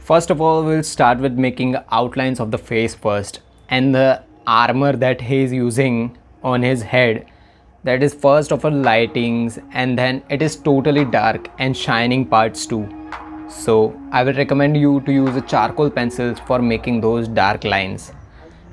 First of all, we'll start with making outlines of the face first, and the armor that he is using on his head, that is first of all lightings, and then it is totally dark and shining parts too. So I will recommend you to use a charcoal pencils for making those dark lines.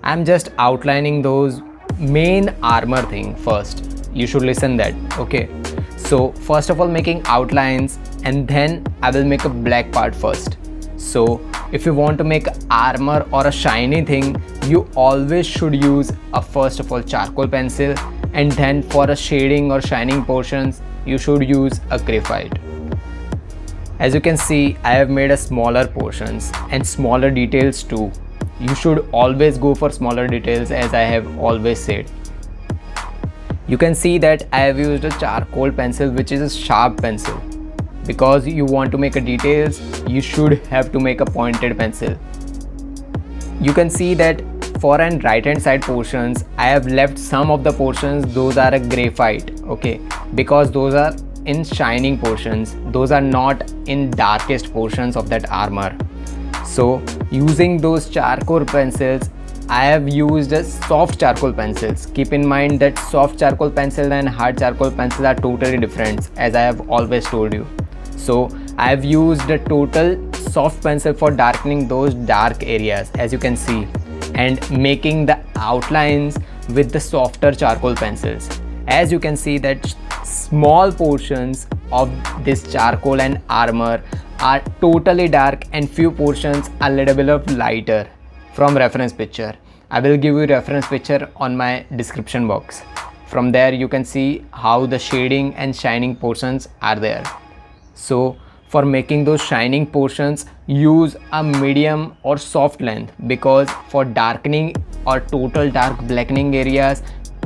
I'm just outlining those main armor thing first. You should listen that, okay? So first of all making outlines, and then I will make a black part first. So if you want to make armor or a shiny thing, you always should use a first of all charcoal pencil, and then for a shading or shining portions you should use a graphite. As you can see, I have made a smaller portions and smaller details too. You should always go for smaller details, as I have always said. You can see that I have used a charcoal pencil, which is a sharp pencil. Because you want to make a details, you should have to make a pointed pencil. You can see that for an right hand side portions, I have left some of the portions, those are a graphite, okay, because those are in shining portions, those are not in darkest portions of that armor. So using those charcoal pencils, I have used a soft charcoal pencils. Keep in mind that soft charcoal pencil and hard charcoal pencil are totally different, as I have always told you. So I have used a total soft pencil for darkening those dark areas, as you can see, and making the outlines with the softer charcoal pencils. As you can see that small portions of this charcoal and armor are totally dark, and few portions are little bit of lighter. From reference picture, I will give you reference picture on my description box. From there you can see how the shading and shining portions are there. So for making those shining portions, use a medium or soft length, because for darkening or total dark blackening areas,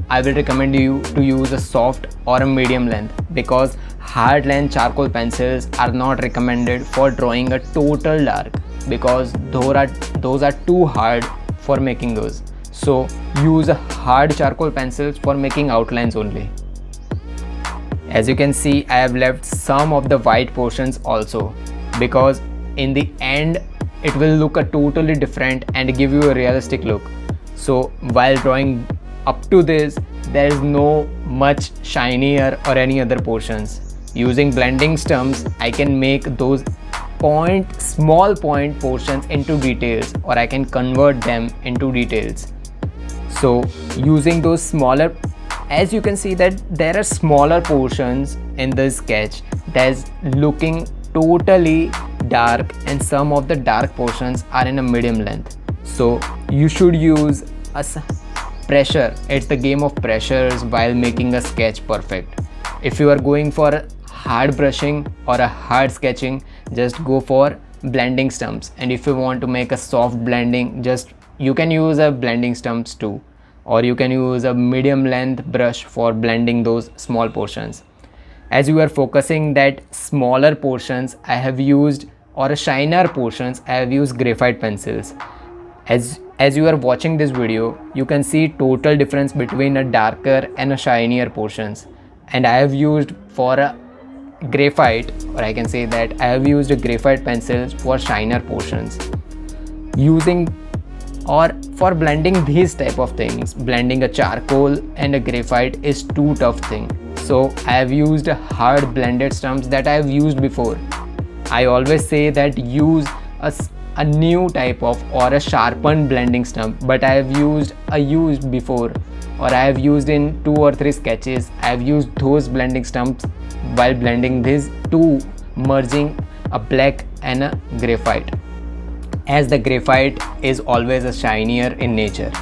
I will recommend you to use a soft or a medium length, because hard length charcoal pencils are not recommended for drawing a total dark, because those are too hard for making those. So use a hard charcoal pencils for making outlines only. As you can see, I have left some of the white portions also, because in the end it will look a totally different and give you a realistic look. So while drawing up to this, there is no much shinier or any other portions. Using blending stumps, I can make those small point portions into details, or I can convert them into details. So using those smaller, as you can see that there are smaller portions in this sketch that's looking totally dark, and some of the dark portions are in a medium length. So you should use a pressure. It's the game of pressures while making a sketch perfect. If you are going for hard brushing or a hard sketching, just go for blending stumps, and if you want to make a soft blending, you can use a blending stumps too, or you can use a medium length brush for blending those small portions. As you are focusing that smaller portions, I have used, or a shiner portions, I have used graphite pencils. As you are watching this video, you can see total difference between a darker and a shinier portions, and I have used for a graphite, or I can say that I have used a graphite pencils for shiner portions. Using or for blending these type of things, blending a charcoal and a graphite is too tough thing. So I have used a hard blended stumps that I have used before. I always say that use a new type of or a sharpened blending stump, but I have used before, or I have used in 2 or 3 sketches. I have used those blending stumps while blending these two, merging a black and a graphite, as the graphite is always a shinier in nature.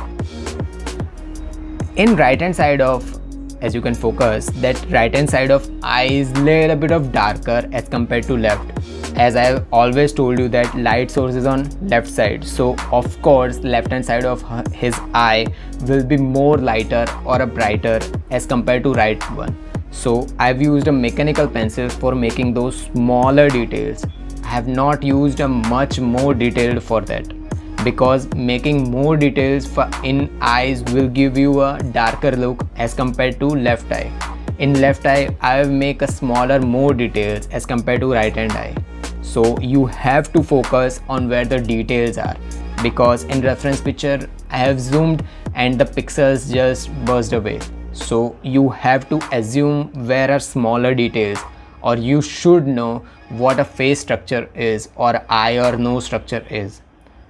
In right hand side of, as you can focus, that right hand side of eye is little bit of darker as compared to left, as I have always told you that light source is on left side. So of course left hand side of his eye will be more lighter or a brighter as compared to right one. So I've used a mechanical pencil for making those smaller details. I have not used a much more detailed for that, because making more details in eyes will give you a darker look as compared to left eye. In left eye, I will make a smaller more details as compared to right hand eye. So you have to focus on where the details are, because in reference picture I have zoomed and the pixels just burst away. So you have to assume where are smaller details, or you should know what a face structure is or eye or nose structure is.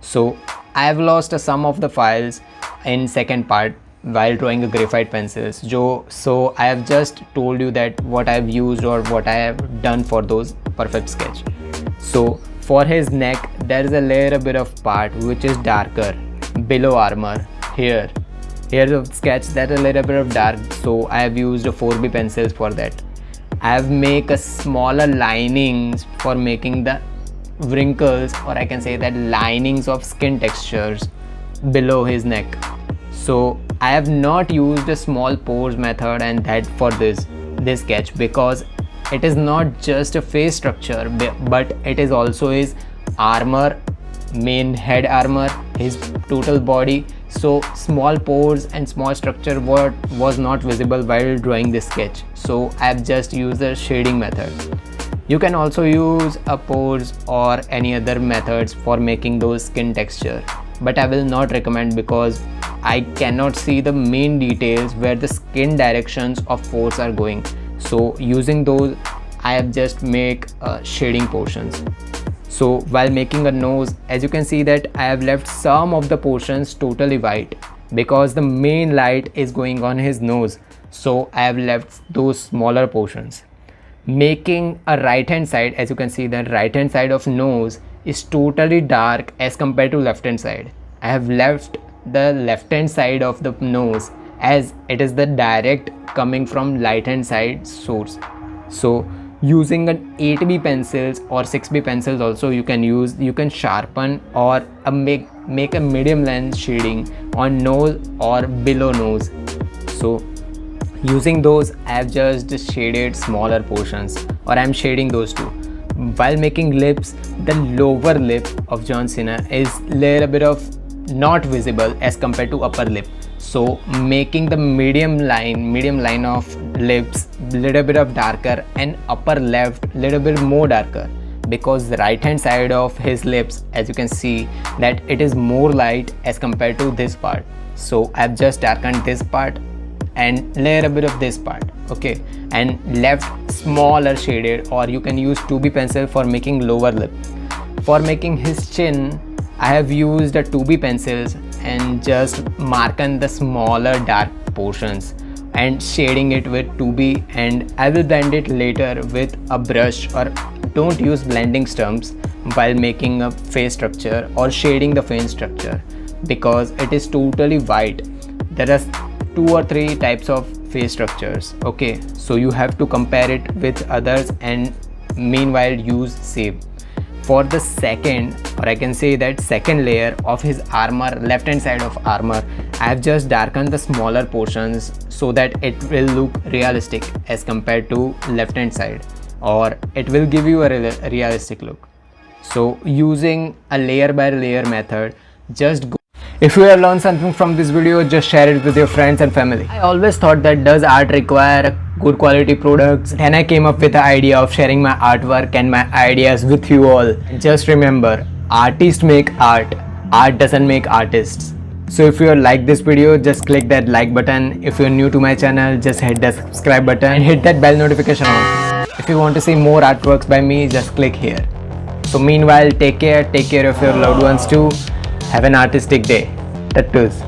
So I have lost some of the files in second part while drawing a graphite pencils. So I have just told you that what I have used or what I have done for those perfect sketch. So for his neck there is a layer a bit of part which is darker below armor. Here the sketch that a little bit of dark, so I have used a 4B pencils for that. I have make a smaller linings for making the wrinkles, or I can say that linings of skin textures below his neck. So I have not used a small pores method and that for this sketch, because it is not just a face structure but it is also his armor, main head armor, his total body. So small pores and small structure was not visible while drawing this sketch, so I have just used the shading method. You can also use a pores or any other methods for making those skin texture, but I will not recommend because I cannot see the main details where the skin directions of pores are going. So using those I have just make shading portions. So while making a nose, as you can see that I have left some of the portions totally white because the main light is going on his nose, so I have left those smaller portions. Making a right hand side, as you can see that right hand side of nose is totally dark as compared to left hand side. I have left the left hand side of the nose as it is the direct coming from right hand side source. So using an 8B pencils or 6B pencils also you can sharpen or make a medium length shading on nose or below nose. So using those I have just shaded smaller portions, or I am shading those two. While making lips, the lower lip of John Cena is little bit of not visible as compared to upper lip, so making the medium line of lips little bit of darker and upper left little bit more darker, because the right hand side of his lips, as you can see that it is more light as compared to this part. So I've just darkened this part and layer a bit of this part, okay, and left smaller shaded, or you can use 2B pencil for making lower lip. For making his chin I have used a 2B pencils and just marking the smaller dark portions and shading it with 2B, and I will blend it later with a brush, or don't use blending stumps while making a face structure or shading the face structure because it is totally white. There are 2 or 3 types of face structures, okay, so you have to compare it with others and meanwhile use same. For the second, or I can say that second layer of his armor, left hand side of armor, I have just darkened the smaller portions so that it will look realistic as compared to left hand side, or it will give you a realistic look. So using a layer by layer method, just go. If you have learned something from this video, just share it with your friends and family. I always thought that does art require good quality products, and I came up with the idea of sharing my artwork and my ideas with you all. Just remember, artists make art doesn't make artists. So if you like this video, just click that like button. If you're new to my channel, just hit the subscribe button and hit that bell notification on. If you want to see more artworks by me, just click here. So meanwhile, take care of your loved ones too. Have an artistic day. Tattoos.